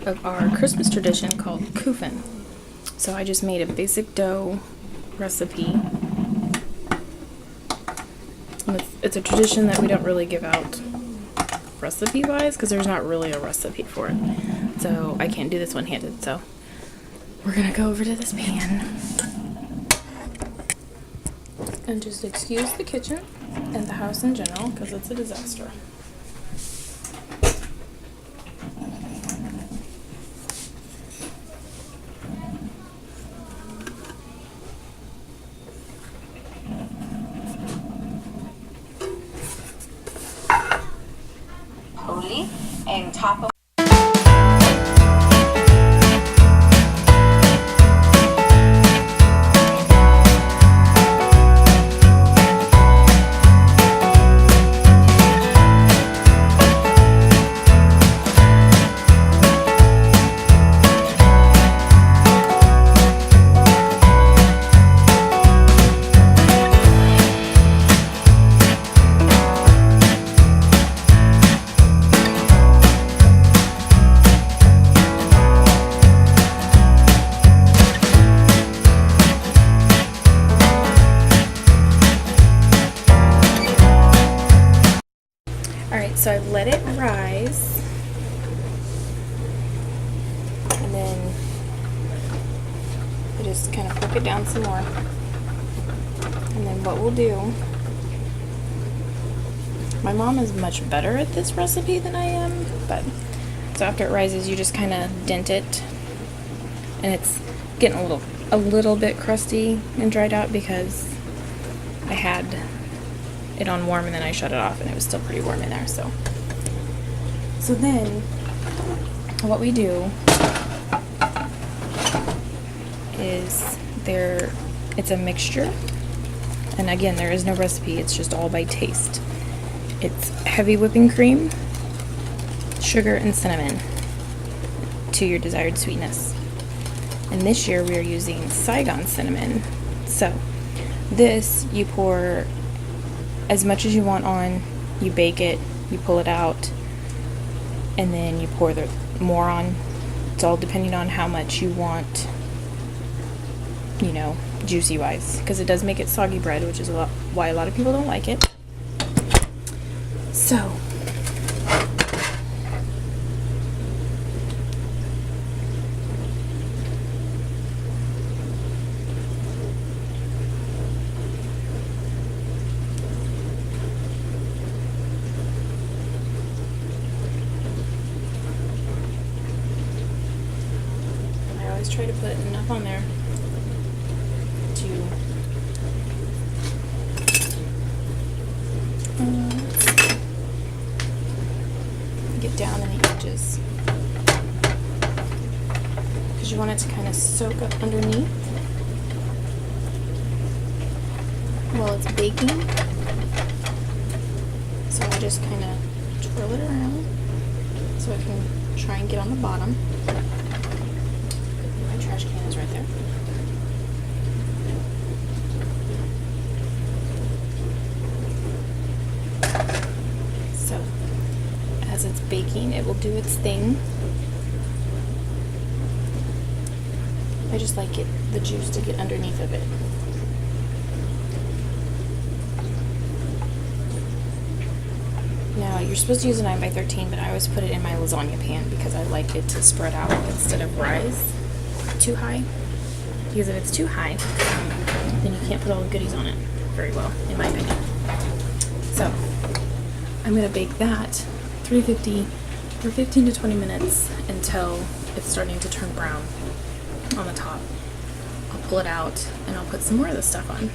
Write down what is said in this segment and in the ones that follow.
part of our Christmas tradition called Kuchen. So I just made a basic dough recipe. It's a tradition that we don't really give out recipe-wise because there's not really a recipe for it. So I can't do this one-handed, so we're gonna go over to this pan. And just excuse the kitchen and the house in general because it's a disaster. Only and top of So I've let it rise, and then I just kind of cook it down some more. And then what we'll do, my mom is much better at this recipe than I am, but so after it rises, you just kind of dent it, and it's getting a little bit crusty and dried out because I had it on warm and then I shut it off and it was still pretty warm in there. So then what we do is it's a mixture, and again, there is no recipe, it's just all by taste. It's heavy whipping cream, sugar, and cinnamon to your desired sweetness. And this year we are using Saigon cinnamon. So this you pour as much as you want on, you bake it, you pull it out, and then you pour more on. It's all depending on how much you want, juicy wise, because it does make it soggy bread, which is why a lot of people don't like it. So try to put enough on there to get down in the edges, because you want it to kind of soak up underneath while it's baking. So I just kind of twirl it around so I can try and get on the bottom. Trash can is right there. So, as it's baking, it will do its thing. I just like the juice to get underneath of it. Now, you're supposed to use a 9x13, but I always put it in my lasagna pan because I like it to spread out instead of rise too high, because if it's too high, then you can't put all the goodies on it very well, in my opinion. So I'm going to bake that 350 for 15 to 20 minutes until it's starting to turn brown on the top. I'll pull it out and I'll put some more of this stuff on.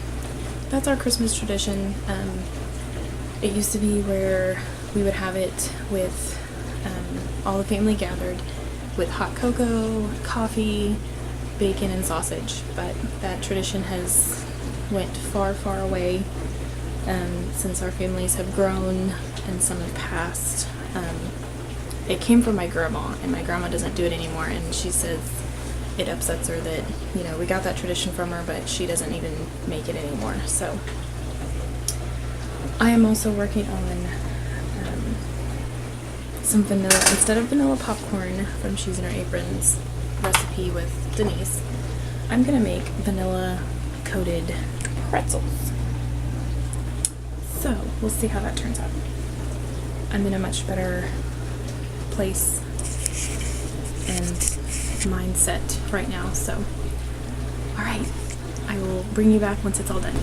That's our Christmas tradition. It used to be where we would have it with all the family gathered with hot cocoa, coffee, bacon, and sausage, but that tradition has went far, far away since our families have grown and some have passed. It came from my grandma, and my grandma doesn't do it anymore, and she says it upsets her that, we got that tradition from her, but she doesn't even make it anymore. So I am also working on some vanilla, instead of vanilla popcorn from Shoes in Our Aprons recipe with Denise, I'm gonna make vanilla coated pretzels. So we'll see how that turns out. I'm in a much better place and mindset right now, so alright, I will bring you back once it's all done.